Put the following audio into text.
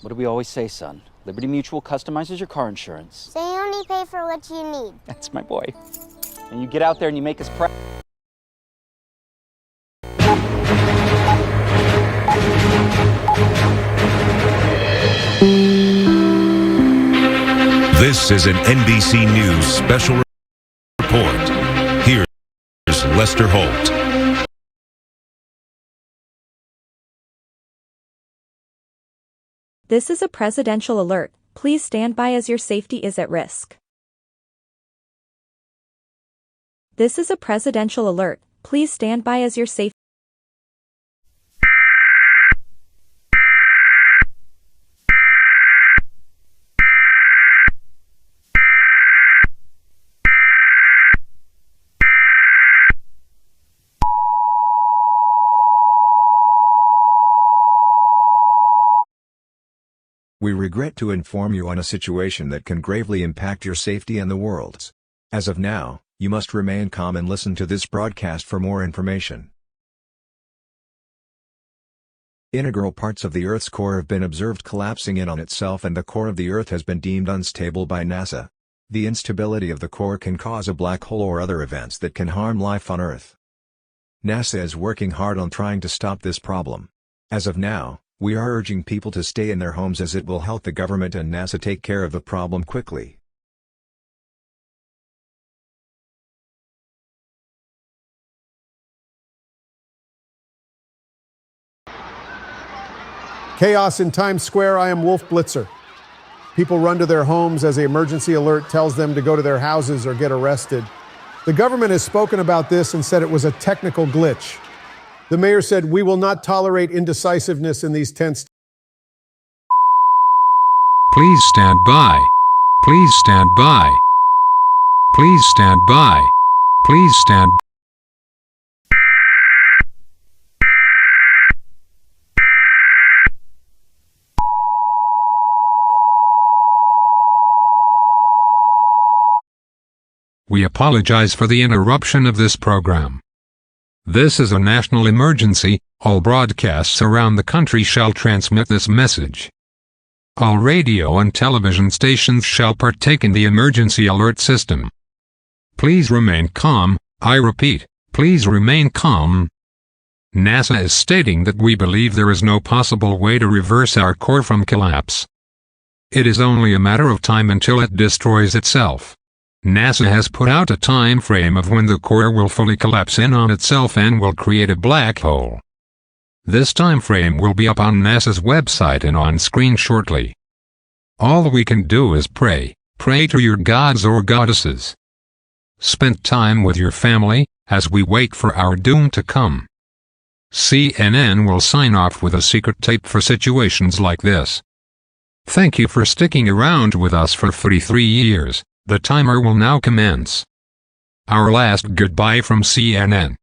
What do we always say, son? Liberty Mutual customizes your car insurance. So you only pay for what you need. That's my boy. And you get out there and you make us proud. This is an NBC News special report. Here's Lester Holt. This is a presidential alert. Please stand by as your safety is at risk. This is a presidential alert. Please stand by as your safety. We regret to inform you on a situation that can gravely impact your safety and the world's. As of now, you must remain calm and listen to this broadcast for more information. Integral parts of the Earth's core have been observed collapsing in on itself, and the core of the Earth has been deemed unstable by NASA. The instability of the core can cause a black hole or other events that can harm life on Earth. NASA is working hard on trying to stop this problem. As of now, we are urging people to stay in their homes as it will help the government and NASA take care of the problem quickly. Chaos in Times Square. I am Wolf Blitzer. People run to their homes as the emergency alert tells them to go to their houses or get arrested. The government has spoken about this and said it was a technical glitch. The mayor said, "We will not tolerate indecisiveness in these tense." Please stand by. Please stand by. Please stand by. Please stand. We apologize for the interruption of this program. This is a national emergency. All broadcasts around the country shall transmit this message. All radio and television stations shall partake in the emergency alert system. Please remain calm. I repeat, please remain calm. NASA is stating that we believe there is no possible way to reverse our core from collapse. It is only a matter of time until it destroys itself. NASA has put out a time frame of when the core will fully collapse in on itself and will create a black hole. This time frame will be up on NASA's website and on screen shortly. All we can do is pray. Pray to your gods or goddesses. Spend time with your family, as we wait for our doom to come. CNN will sign off with a secret tape for situations like this. Thank you for sticking around with us for 33 years. The timer will now commence. Our last goodbye from CNN.